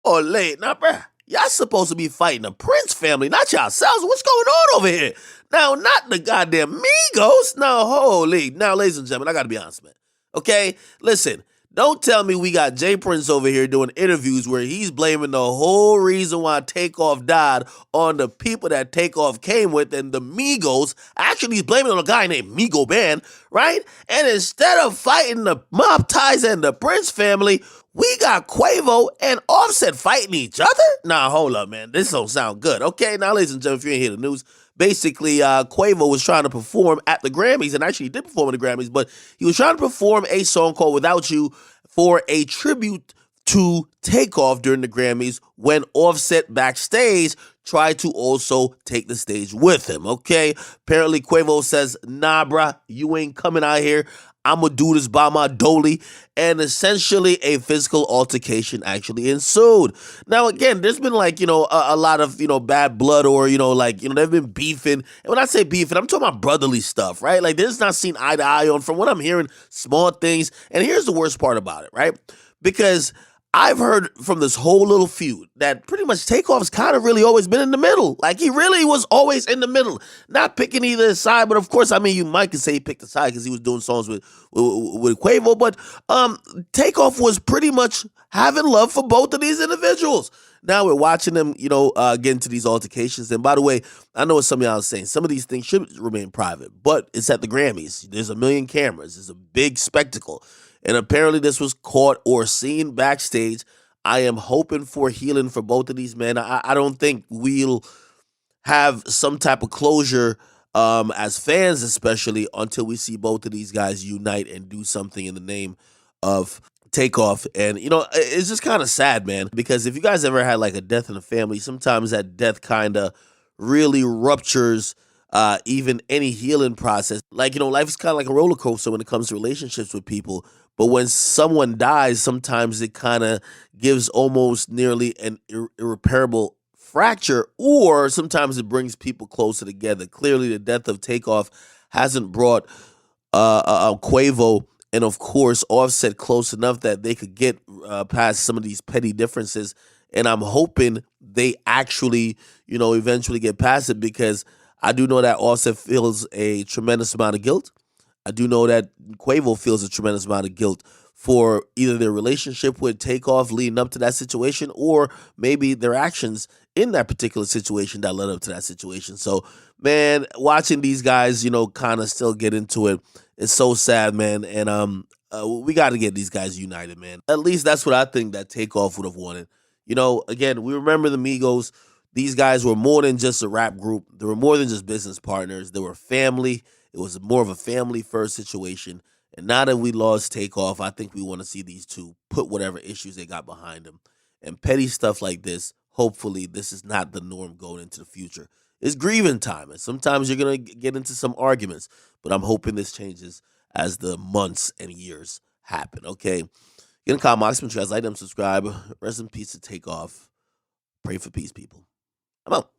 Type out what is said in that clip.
Oh, late. Now, bruh, y'all supposed to be fighting the Prince family, not yourselves. What's going on over here? Now, not the goddamn Migos. No, holy. Now, ladies and gentlemen, I got to be honest, man. Okay? Listen, don't tell me we got Jay Prince over here doing interviews where he's blaming the whole reason why Takeoff died on the people that Takeoff came with and the Migos. Actually, he's blaming it on a guy named Migo Band, right? And instead of fighting the mob ties and the Prince family, we got Quevo and Offset fighting each other? Nah, hold up, man. This don't sound good. Okay, now, ladies and gentlemen, if you ain't hear the news, basically, Quavo was trying to perform at the Grammys, and actually he did perform at the Grammys, but he was trying to perform a song called Without You for a tribute to Takeoff during the Grammys when Offset backstage tried to also take the stage with him, okay? Apparently, Quavo says, nah, bruh, you ain't coming out here. I'm going to do this by my dolly. And essentially a physical altercation actually ensued. Now, again, there's been like, a lot of, bad blood or, they've been beefing. And when I say beefing, I'm talking about brotherly stuff, right? Like, there's not seen eye to eye on from what I'm hearing, small things. And here's the worst part about it, right? Because I've heard from this whole little feud that pretty much Takeoff's kind of really always been in the middle. Like, he really was always in the middle. Not picking either side, but of course, I mean, you might could say he picked a side because he was doing songs with Quavo, but Takeoff was pretty much having love for both of these individuals. Now we're watching them, get into these altercations. And by the way, I know what some of y'all are saying. Some of these things should remain private, but it's at the Grammys. There's a million cameras. It's a big spectacle. And apparently this was caught or seen backstage. I am hoping for healing for both of these men. I don't think we'll have some type of closure as fans, especially until we see both of these guys unite and do something in the name of Takeoff. And, it's just kind of sad, man, because if you guys ever had like a death in the family, sometimes that death kind of really ruptures even any healing process. Like, life is kind of like a roller coaster when it comes to relationships with people. But when someone dies, sometimes it kind of gives almost nearly an irreparable fracture, or sometimes it brings people closer together. Clearly, the death of Takeoff hasn't brought Quavo and, of course, Offset close enough that they could get past some of these petty differences. And I'm hoping they actually, eventually get past it, because I do know that Offset feels a tremendous amount of guilt. I do know that Quavo feels a tremendous amount of guilt for either their relationship with Takeoff leading up to that situation, or maybe their actions in that particular situation that led up to that situation. So, man, watching these guys, kind of still get into it, it's so sad, man. And we got to get these guys united, man. At least that's what I think that Takeoff would have wanted. Again, we remember the Migos. These guys were more than just a rap group. They were more than just business partners. They were family. It was more of a family-first situation. And now that we lost Takeoff, I think we want to see these two put whatever issues they got behind them. And petty stuff like this, hopefully this is not the norm going into the future. It's grieving time, and sometimes you're going to get into some arguments. But I'm hoping this changes as the months and years happen, okay? Get in the comment, like them, subscribe. Rest in peace to Takeoff. Pray for peace, people. I'm out.